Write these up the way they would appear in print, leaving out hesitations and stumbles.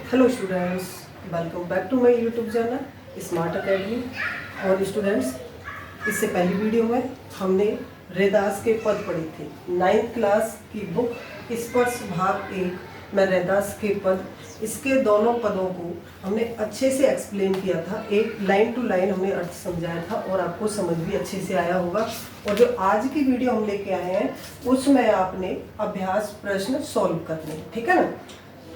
Hello students, welcome back to my YouTube channel smart academy. और students, इससे पहली video में हमने रैदास के पद पढ़े थे। 9th क्लास की बुक स्पर्श भाग 1 में रैदास के पद, इसके दोनों पदों को हमने अच्छे से एक्सप्लेन किया था। एक लाइन टू लाइन हमने अर्थ समझाया था और आपको समझ भी अच्छे से आया होगा। और जो आज की वीडियो हम लेके आए हैं उसमें आपने अभ्यास प्रश्न सॉल्व करने, ठीक है ना।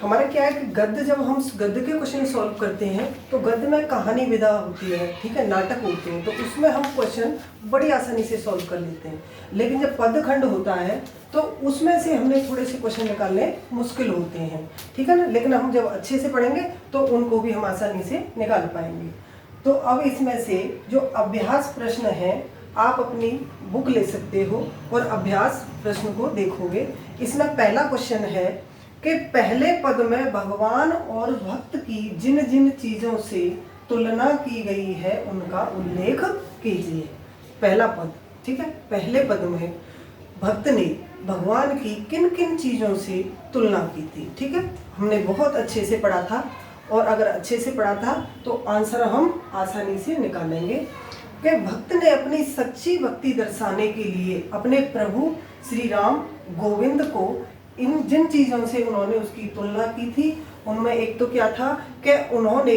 हमारा क्या है कि गद्य, जब हम गद्य के क्वेश्चन सॉल्व करते हैं तो गद्य में कहानी विधा होती है, ठीक है, नाटक होते हैं, तो उसमें हम क्वेश्चन बड़ी आसानी से सॉल्व कर लेते हैं। लेकिन जब पदखंड होता है तो उसमें से हमने थोड़े से क्वेश्चन निकालने मुश्किल होते हैं, ठीक है ना। लेकिन हम जब अच्छे से पढ़ेंगे तो उनको भी हम आसानी से निकाल पाएंगे। तो अब इसमें से जो अभ्यास प्रश्न है आप अपनी बुक ले सकते हो और अभ्यास प्रश्न को देखोगे। इसमें पहला क्वेश्चन है कि पहले पद में भगवान और भक्त की जिन जिन चीजों से तुलना की गई है उनका उल्लेख कीजिए। पहला पद, ठीक है। पहले पद में भक्त ने भगवान की किन किन चीजों से तुलना की थी, ठीक है। हमने बहुत अच्छे से पढ़ा था और अगर अच्छे से पढ़ा था तो आंसर हम आसानी से निकालेंगे कि भक्त ने अपनी सच्ची भक्ति दर्शाने के लिए अपने प्रभु श्री राम गोविंद को इन जिन चीज़ों से उन्होंने उसकी तुलना की थी उनमें एक तो क्या था कि उन्होंने,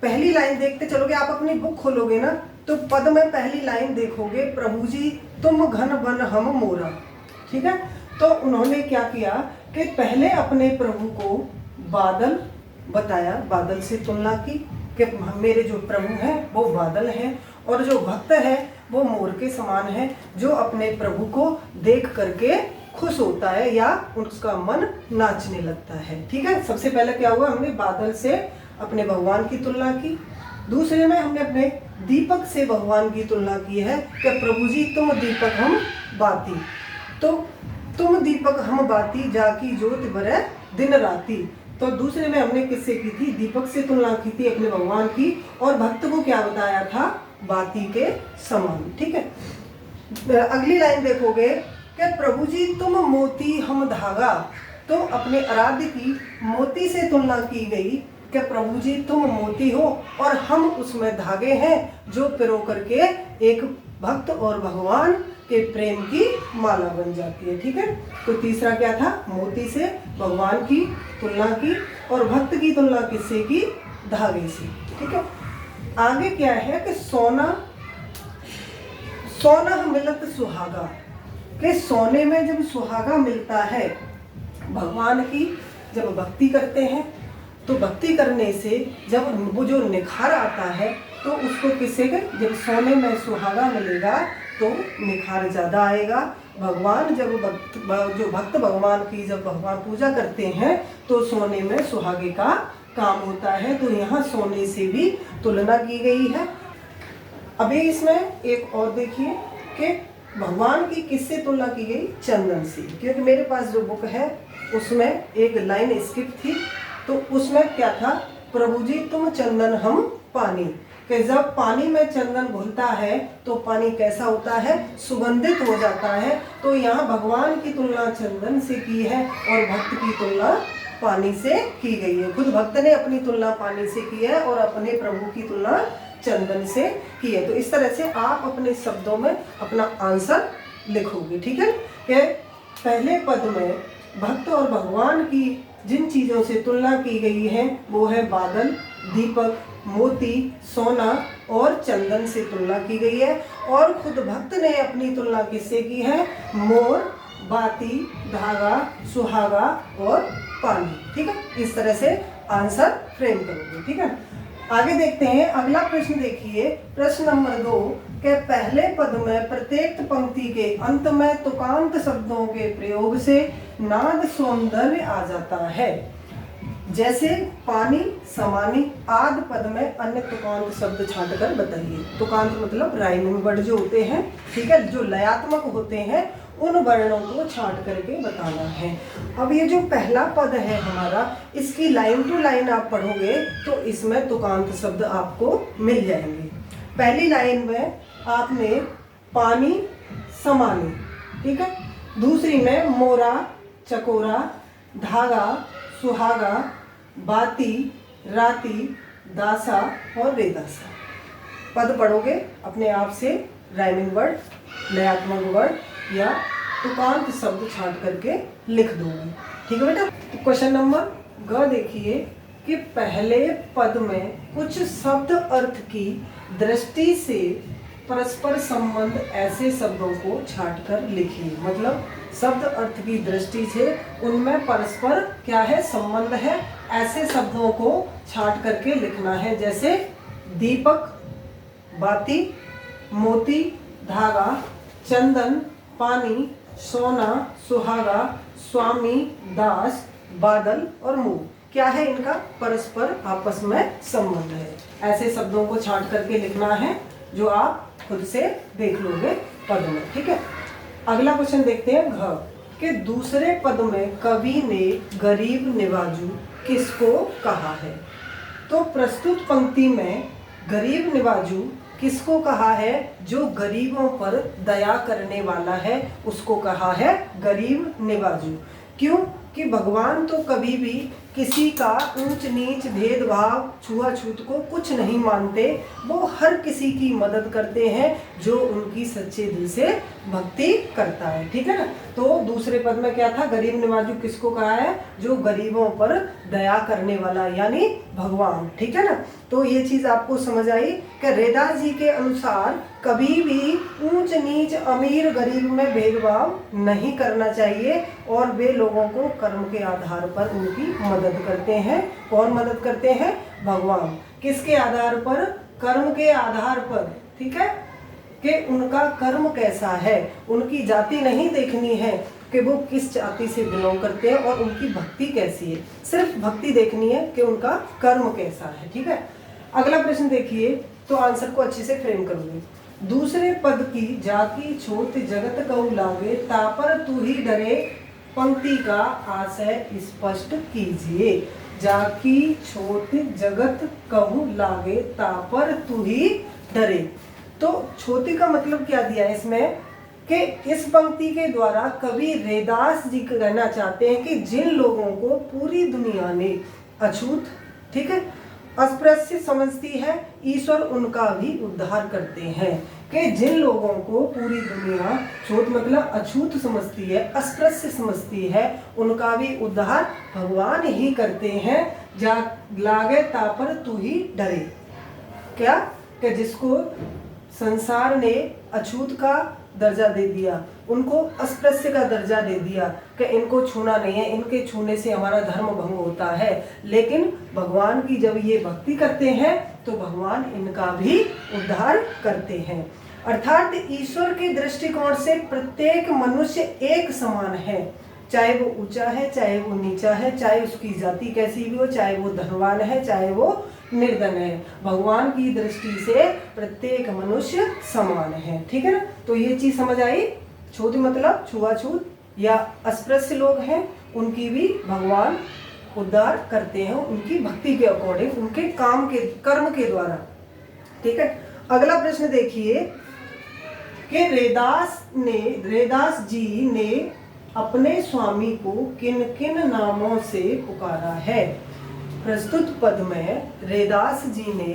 पहली लाइन देखते चलोगे, आप अपनी बुक खोलोगे ना तो पद में पहली लाइन देखोगे, प्रभु जी तुम घन बन हम मोरा, ठीक है। तो उन्होंने क्या किया कि पहले अपने प्रभु को बादल बताया, बादल से तुलना की कि मेरे जो प्रभु हैं वो बादल हैं और जो भक्त है वो मोर के समान है जो अपने प्रभु को देख करके खुश होता है या उसका मन नाचने लगता है, ठीक है। सबसे पहले क्या हुआ, हमने बादल से अपने भगवान की तुलना की। दूसरे में हमने अपने दीपक से भगवान की तुलना की है कि प्रभु जी तुम दीपक हम बाती, तो तुम दीपक हम बाती जाकी ज्योति बरे दिन राती। तो दूसरे में हमने किससे की थी, दीपक से तुलना की थी अपने भगवान की, और भक्त को क्या बताया था, बाती के समान, ठीक है। अगली लाइन देखोगे कि प्रभु जी तुम मोती हम धागा, तो अपने आराध्य की मोती से तुलना की गई कि प्रभु जी तुम मोती हो और हम उसमें धागे हैं जो पिरो करके एक भक्त और भगवान के प्रेम की माला बन जाती है, ठीक है। तो तीसरा क्या था, मोती से भगवान की तुलना की और भक्त की तुलना किससे की, धागे से, ठीक है। आगे क्या है कि सोना सोना मिलत सुहागा, कि सोने में जब सुहागा मिलता है, भगवान की जब भक्ति करते हैं तो भक्ति करने से जब वो जो निखार आता है तो उसको किससे के, जब सोने में सुहागा मिलेगा तो निखार ज़्यादा आएगा। भगवान जब जो भक्त भगवान की जब भगवान पूजा करते हैं तो सोने में सुहागे का काम होता है। तो यहाँ सोने से भी तुलना की गई है। अभी इसमें एक और देखिए कि भगवान की किससे तुलना की गई, चंदन से, क्योंकि मेरे पास जो बुक है उसमें एक लाइन स्किप थी। तो उसमें क्या था, प्रभु जी तुम चंदन हम पानी, कि जब पानी में चंदन घुलता है तो पानी कैसा होता है, सुगंधित हो जाता है। तो यहाँ भगवान की तुलना चंदन से की है और भक्त की तुलना पानी से की गई है। खुद भक्त ने अपनी तुलना पानी से की है और अपने प्रभु की तुलना चंदन से की है। तो इस तरह से आप अपने शब्दों में अपना आंसर लिखोगे, ठीक है। कि पहले पद में भक्त और भगवान की जिन चीज़ों से तुलना की गई है वो है बादल, दीपक, मोती, सोना और चंदन से तुलना की गई है। और खुद भक्त ने अपनी तुलना किससे की है, मोर, बाती, धागा, सुहागा और पानी, ठीक है। इस तरह से आंसर फ्रेम करोगे, ठीक है। आगे देखते हैं अगला प्रश्न। देखिए प्रश्न नंबर 2 के पहले पद में प्रत्येक पंक्ति के अंत में तुकांत शब्दों के प्रयोग से नाद सौंदर्य आ जाता है। जैसे पानी, समानी आदि पद में अन्य तुकांत शब्द छांटकर बताइए। तुकांत मतलब राइमिंग वर्ड जो होते हैं, ठीक है, जो लयात्मक होते हैं उन वर्णों को छांट करके बताना है। अब ये जो पहला पद है हमारा, इसकी लाइन टू लाइन आप पढ़ोगे तो इसमें तुकांत शब्द आपको मिल जाएंगे। पहली लाइन में आपने पानी, समानी, ठीक है। दूसरी में मोरा, चकोरा, धागा, सुहागा, बाती, राती, दासा और रेदासा। पद पढ़ोगे अपने आप से, राइमिंग वर्ड, लयात्मक वर्ड या तुकांत शब्द छांट करके लिख दोगे। ठीक है बेटा। तो क्वेश्चन नंबर ग देखिए कि पहले पद में कुछ शब्द अर्थ की दृष्टि से परस्पर संबंध ऐसे शब्दों को छांट कर लिखिए। मतलब शब्द अर्थ की दृष्टि से उनमें परस्पर क्या है, संबंध है, ऐसे शब्दों को छांट करके लिखना है। जैसे दीपक, बाती, मोती, धागा, चंदन, पानी, सोना, सुहागा, स्वामी, दास, बादल और मूल। क्या है, इनका परस्पर आपस में संबंध है। ऐसे शब्दों को छांट करके लिखना है जो आप खुद से देख लोगे पद में। ठीक है। अगला क्वेश्चन देखते हैं घ के दूसरे पद में कवि ने गरीब निवाजू किसको कहा है। तो प्रस्तुत पंक्ति में गरीब निवाजू किसको कहा है, जो गरीबों पर दया करने वाला है उसको कहा है गरीब निवाजू। क्यों कि भगवान तो कभी भी किसी का ऊंच नीच, भेदभाव, छुआछूत को कुछ नहीं मानते। वो हर किसी की मदद करते हैं जो उनकी सच्चे दिल से भक्ति करता है। ठीक है ना। तो दूसरे पद में क्या था, गरीब निवाजू किसको कहा है, जो गरीबों पर दया करने वाला, यानी भगवान। ठीक है ना। तो ये चीज आपको समझ आई कि रैदास जी के अनुसार कभी भी ऊंच नीच, अमीर गरीब में भेदभाव नहीं करना चाहिए और वे लोगों को कर्म के आधार पर उनकी मदद करते हैं। कौन मदद करते हैं, भगवान। किसके आधार पर, कर्म के आधार पर। ठीक है, कि उनका कर्म कैसा है, उनकी जाति नहीं देखनी है कि वो किस जाति से बिलोंग करते हैं और उनकी भक्ति कैसी है, सिर्फ भक्ति देखनी है कि उनका कर्म कैसा है। ठीक है। अगला प्रश्न देखिए, तो आंसर को अच्छे से फ्रेम करोगे। दूसरे पद की जाकी छोट जगत कहू लागे, तापर तू ही डरे, पंक्ति का आशय स्पष्ट कीजिए। जाकी छोट जगत कहू लागे, तापर तू ही डरे। तो छोटी का मतलब क्या दिया है इसमें, कि इस पंक्ति के द्वारा कवि रैदास जी कहना चाहते हैं कि जिन लोगों को पूरी दुनिया ने अछूत, ठीक है, अस्पृश्य समझती है, ईश्वर उनका भी उद्धार करते हैं। कि जिन लोगों को पूरी दुनिया छोट मतलब अछूत समझती है, अस्पृश्य समझती है, उनका भी उद्धार भगवान ही करते हैं। जा लागे तापर तू ही डरे। क्या कि जिसको संसार ने अछूत का दर्जा दे दिया, उनको अस्पृश्य का दर्जा दे दिया कि इनको छूना नहीं है, इनके छूने से हमारा धर्म भंग होता है। लेकिन भगवान की जब ये भक्ति करते हैं तो भगवान इनका भी उद्धार करते हैं। अर्थात ईश्वर के दृष्टिकोण से प्रत्येक मनुष्य एक समान है, चाहे वो ऊंचा है, चाहे वो नीचा है, चाहे उसकी जाति कैसी भी हो, चाहे वो धनवान है, चाहे वो निर्धन है। भगवान की दृष्टि से प्रत्येक मनुष्य समान है। ठीक है ना। तो ये चीज समझ आई। छूत मतलब छुआछूत या अस्पृश्य लोग हैं, उनकी भी भगवान उद्धार करते हैं उनकी भक्ति के अकॉर्डिंग, उनके काम के कर्म के द्वारा। ठीक है। अगला प्रश्न देखिए कि रैदास जी ने अपने स्वामी को किन किन नामों से पुकारा है। प्रस्तुत पद में रैदास जी ने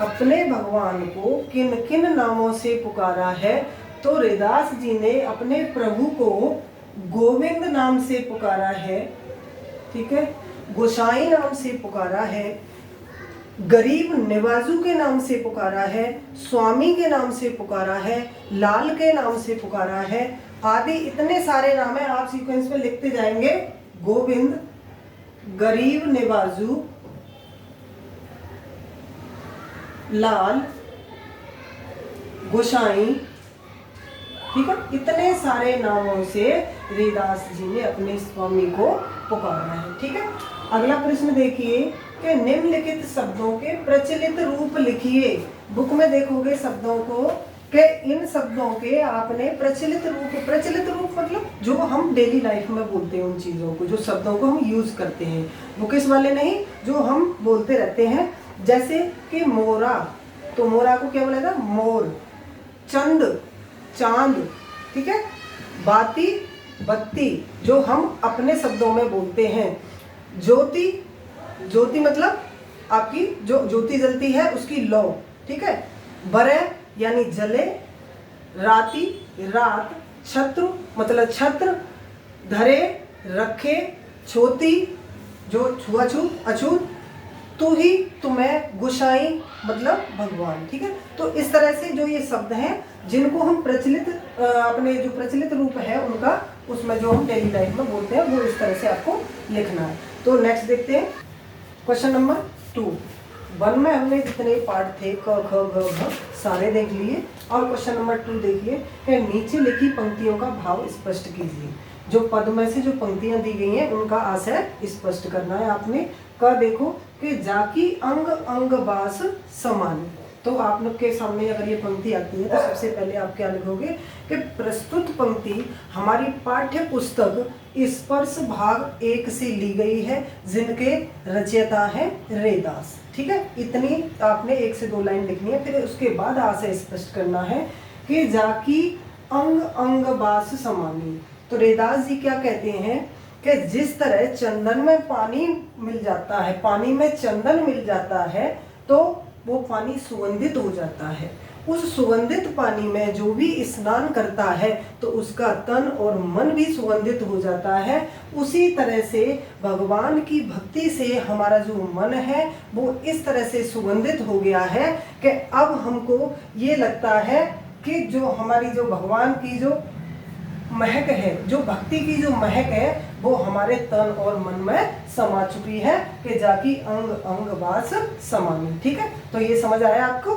अपने भगवान को किन किन नामों से पुकारा है। तो रैदास जी ने अपने प्रभु को गोविंद नाम से पुकारा है, ठीक है, गोसाई नाम से पुकारा है, गरीब निवाजू के नाम से पुकारा है, स्वामी के नाम से पुकारा है, लाल के नाम से पुकारा है, आदि इतने सारे नाम है। आप सीक्वेंस में लिखते जाएंगे। गोविंद, गरीब निवाजू, लाल, गोसाई, ठीक है, इतने सारे नामों से रैदास जी ने अपने स्वामी को पुकारा है। ठीक है। अगला प्रश्न देखिए कि निम्नलिखित शब्दों के प्रचलित रूप लिखिए। बुक में देखोगे शब्दों को कि इन शब्दों के आपने प्रचलित रूप मतलब जो हम डेली लाइफ में बोलते हैं, उन चीज़ों को, जो शब्दों को हम यूज करते हैं, बुकिश वाले नहीं, जो हम बोलते रहते हैं। जैसे कि मोरा, तो मोरा को क्या बोला था, मोर। चंद, चांद, ठीक है। बाती, बत्ती, जो हम अपने शब्दों में बोलते हैं। ज्योति, ज्योति मतलब आपकी जो ज्योति जलती है उसकी लौ, ठीक है। बरे यानी जले, राति रात, छत्रु मतलब छत्र, धरे रखे, छोती जो छुआछूत अछूत, तू ही तुम्हें गुसाई मतलब भगवान, ठीक है। तो इस तरह से जो ये शब्द हैं जिनको हम प्रचलित अपने जो प्रचलित रूप है उनका उसमें जो हम डेली लाइफ में बोलते हैं वो इस तरह से आपको लिखना है। तो नेक्स्ट देखते हैं क्वेश्चन नंबर 2। 1 में हमने जितने पार्ट थे क ख ग घ सारे देख लिए। और क्वेश्चन नंबर 2 देखिए कि नीचे लिखी पंक्तियों का भाव स्पष्ट कीजिए। जो पद में से जो पंक्तियां दी गई हैं उनका आशय स्पष्ट करना है आपने। क देखो कि जाकी अंग अंग बास समान। तो आप लोग के सामने अगर ये पंक्ति आती है तो सबसे पहले आप क्या लिखोगे कि प्रस्तुत पंक्ति हमारी पाठ्य पुस्तक स्पर्श भाग 1 से ली गई है, जिनके रचयिता है रेदास, ठीक है। इतनी आपने 1 से 2 लाइन लिखनी है। फिर उसके बाद आशय स्पष्ट करना है कि जाकी अंग अंग बास समानी। तो रेदास जी क्या कहते हैं कि जिस तरह चंदन में पानी मिल जाता है, पानी में चंदन मिल जाता है तो वो पानी सुगंधित हो जाता है। उस सुगंधित पानी में जो भी स्नान करता है तो उसका तन और मन भी सुगंधित हो जाता है। उसी तरह से भगवान की भक्ति से हमारा जो मन है वो इस तरह से सुगंधित हो गया है कि अब हमको ये लगता है कि जो हमारी जो भगवान की जो महक है, जो भक्ति की जो महक है वो हमारे तन और मन में समा चुकी है कि जाकी अंग अंग वास समानी, ठीक है। तो ये समझ आया आपको।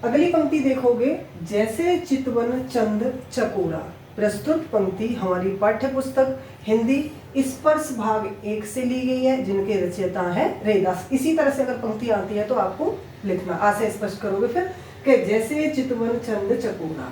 अगली पंक्ति देखोगे, जैसे चितवन चंद चकोरा। प्रस्तुत पंक्ति हमारी पाठ्य पुस्तक हिंदी स्पर्श भाग 1 से ली गई है, जिनके रचयिता है रेदास। इसी तरह से अगर पंक्ति आती है तो आपको लिखना, आशय स्पष्ट करोगे फिर कि जैसे चितवन चंद चकोरा,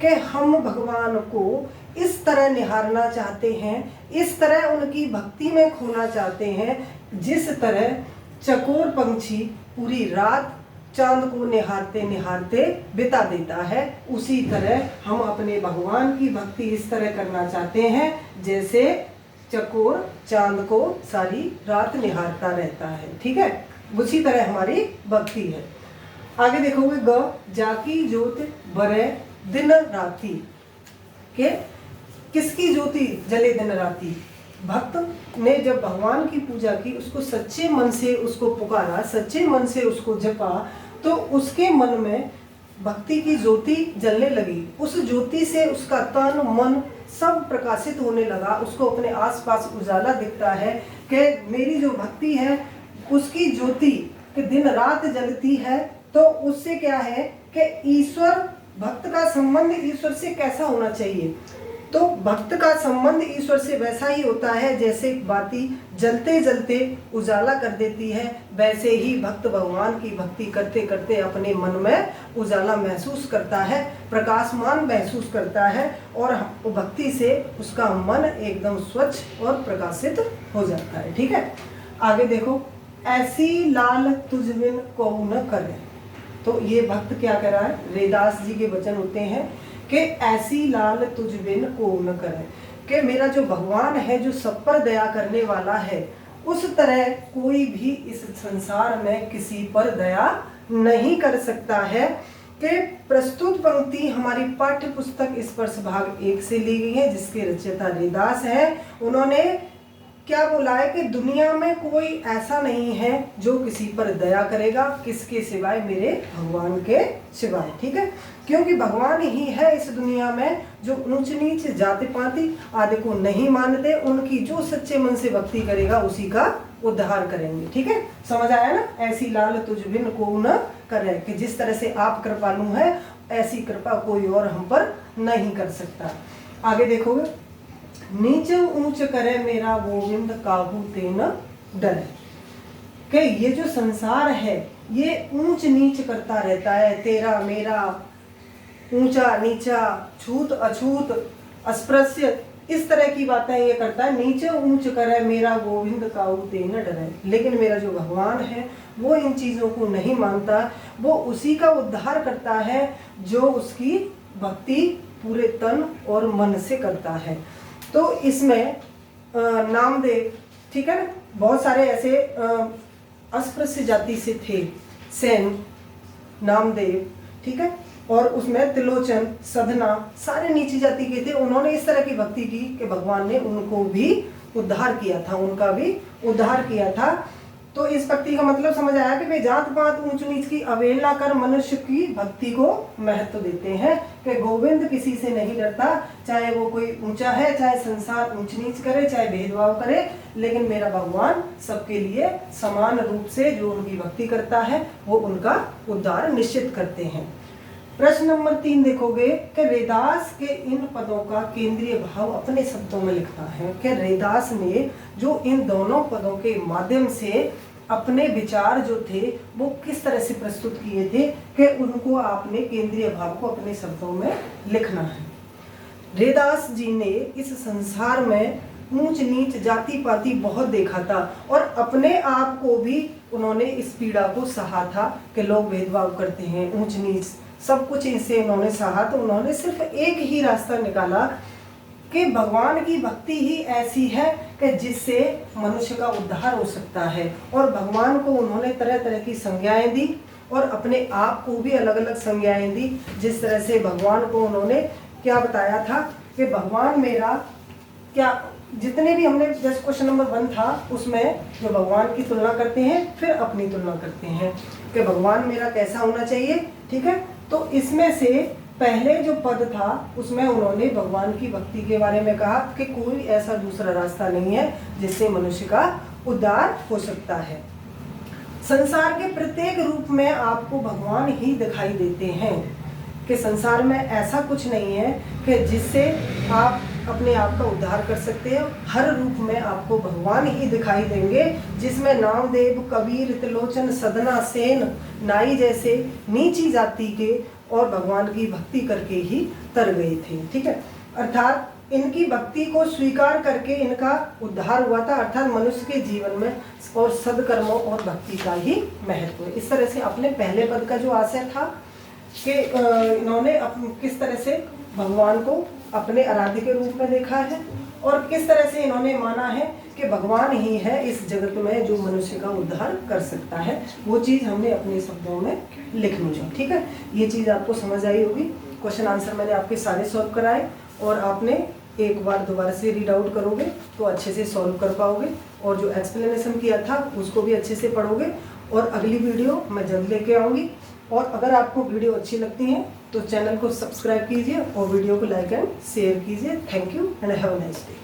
कि हम भगवान को इस तरह निहारना चाहते हैं, इस तरह उनकी भक्ति में खोना चाहते हैं, जिस तरह चकोर पंछी पूरी रात चांद को निहारते निहारते बिता देता है, उसी तरह हम अपने भगवान की भक्ति इस तरह करना चाहते हैं जैसे चकोर चांद को सारी रात निहारता रहता है, ठीक है। उसी तरह हमारी भक्ति है। आगे देखोगे, ग जाकी ज्योति बरे दिन राती, के किसकी ज्योति जले दिन राती। भक्त ने जब भगवान की पूजा की, उसको सच्चे मन से उसको पुकारा, सच्चे मन से उसको जपा, तो उसके मन में भक्ति की ज्योति जलने लगी। उस ज्योति से उसका तन मन सब प्रकाशित होने लगा। उसको अपने आसपास उजाला दिखता है कि मेरी जो भक्ति है उसकी ज्योति कि दिन रात जलती है। तो उससे क्या है कि ईश्वर, भक्त का संबंध ईश्वर से कैसा होना चाहिए। तो भक्त का संबंध ईश्वर से वैसा ही होता है जैसे बाती जलते जलते उजाला कर देती है, वैसे ही भक्त भगवान की भक्ति करते करते अपने मन में उजाला महसूस करता है, प्रकाशमान महसूस करता है और भक्ति से उसका मन एकदम स्वच्छ और प्रकाशित हो जाता है, ठीक है। आगे देखो, ऐसी लाल तुझ बिन कौन न करे। तो ये भक्त क्या कह रहा है, रेदास जी के वचन होते हैं कि ऐसी लाल तुझ बिन को न करे, कि मेरा जो भगवान है जो सब पर दया करने वाला है, उस तरह कोई भी इस संसार में किसी पर दया नहीं कर सकता है। कि प्रस्तुत पंक्ति हमारी पाठ्य पुस्तक स्पर्श भाग 1 से ली गई है, जिसके रचयिता रेदास है। उन्होंने क्या बोला है कि दुनिया में कोई ऐसा नहीं है जो किसी पर दया करेगा, किसके सिवाय, मेरे भगवान के सिवाय, ठीक है। क्योंकि भगवान ही है इस दुनिया में जो ऊंच नीच जाति पाति आदि को नहीं मानते, उनकी जो सच्चे मन से भक्ति करेगा उसी का उद्धार करेंगे, ठीक है। समझ आया ना। ऐसी लाल तुझ बिन को न करे, कि जिस तरह से आप कृपालु हैं ऐसी कृपा कोई और हम पर नहीं कर सकता। आगे देखोगे, नीच ऊंच करे मेरा गोविंद काहू तेन डरे। कि ये जो संसार है ये ऊंच नीच करता रहता है, तेरा मेरा, ऊंचा नीचा, छूत अछूत, अस्पृश्य, इस तरह की बातें ये करता है। नीचे ऊंच करे मेरा गोविंद काहू तेन डरे, लेकिन मेरा जो भगवान है वो इन चीज़ों को नहीं मानता। वो उसी का उद्धार करता है जो उसकी भक्ति पूरे तन और मन से करता है। तो इसमें नामदेव ठीक है ना। बहुत सारे ऐसे अस्पृश्य जाति से थे, सेन, नामदेव, ठीक है, और उसमें त्रिलोचन, सधना, सारे नीची जाति के थे। उन्होंने इस तरह की भक्ति की कि भगवान ने उनको भी उद्धार किया था, उनका भी उद्धार किया था। तो इस भक्ति का मतलब समझ आया कि वे जात पात ऊंच नीच की अवहेलना कर मनुष्य की भक्ति को महत्व देते हैं कि गोविंद किसी से नहीं डरता, चाहे वो कोई ऊंचा है, चाहे संसार ऊंच नीच करे, चाहे भेदभाव करे, लेकिन मेरा भगवान सबके लिए समान रूप से जो उनकी भक्ति करता है वो उनका उद्धार निश्चित करते हैं। प्रश्न नंबर 3 देखोगे कि रैदास के इन पदों का केंद्रीय भाव अपने शब्दों में लिखना है कि रैदास ने जो इन दोनों पदों के माध्यम से अपने विचार जो थे वो किस तरह से प्रस्तुत किए थे कि उनको आपने केंद्रीय भाव को अपने शब्दों में लिखना है। रैदास जी ने इस संसार में ऊंच नीच जाति पाति बहुत देखा था और अपने आप को भी उन्होंने इस पीड़ा को सहा था कि लोग भेदभाव करते हैं, ऊंच नीच सब कुछ इनसे उन्होंने सहा। तो उन्होंने सिर्फ एक ही रास्ता निकाला कि भगवान की भक्ति ही ऐसी है कि जिससे मनुष्य का उद्धार हो सकता है। और भगवान को उन्होंने तरह तरह की संज्ञाएं दी और अपने आप को भी अलग अलग संज्ञाएं दी। जिस तरह से भगवान को उन्होंने क्या बताया था कि भगवान मेरा क्या, जितने भी हमने जैसे क्वेश्चन नंबर 1 था उसमें जो भगवान की तुलना करते हैं फिर अपनी तुलना करते हैं कि भगवान मेरा कैसा होना चाहिए, ठीक है। तो इसमें से पहले जो पद था उसमें उन्होंने भगवान की भक्ति के बारे में कहा कि कोई ऐसा दूसरा रास्ता नहीं है जिससे मनुष्य का उद्धार हो सकता है। संसार के प्रत्येक रूप में आपको भगवान ही दिखाई देते हैं कि संसार में ऐसा कुछ नहीं है कि जिससे आप अपने आप का उद्धार कर सकते हो। हर रूप में आपको भगवान ही दिखाई देंगे, जिसमें नामदेव, कबीर, त्रिलोचन, सधना, सेन, नाई जैसे नीची जाति के और भगवान की भक्ति करके ही तर गए थे, ठीक है। अर्थात इनकी भक्ति को स्वीकार करके इनका उद्धार हुआ था। अर्थात मनुष्य के जीवन में और सदकर्मों और भक्ति का ही महत्व है। इस तरह से अपने पहले पद का जो आशय था कि इन्होंने किस तरह से भगवान को अपने आराध्य के रूप में देखा है और किस तरह से इन्होंने माना है कि भगवान ही है इस जगत में जो मनुष्य का उद्धार कर सकता है। वो चीज़ हमने अपने शब्दों में लिखनी है, ठीक है। ये चीज़ आपको समझ आई होगी। क्वेश्चन आंसर मैंने आपके सारे सॉल्व कराए और आपने एक बार दोबारा से रीड आउट करोगे तो अच्छे से सॉल्व कर पाओगे और जो एक्सप्लेनेशन किया था उसको भी अच्छे से पढ़ोगे। और अगली वीडियो मैं जल्द लेके आऊँगी। और अगर आपको वीडियो अच्छी लगती है तो चैनल को सब्सक्राइब कीजिए और वीडियो को लाइक एंड शेयर कीजिए। Thank you and have a nice day.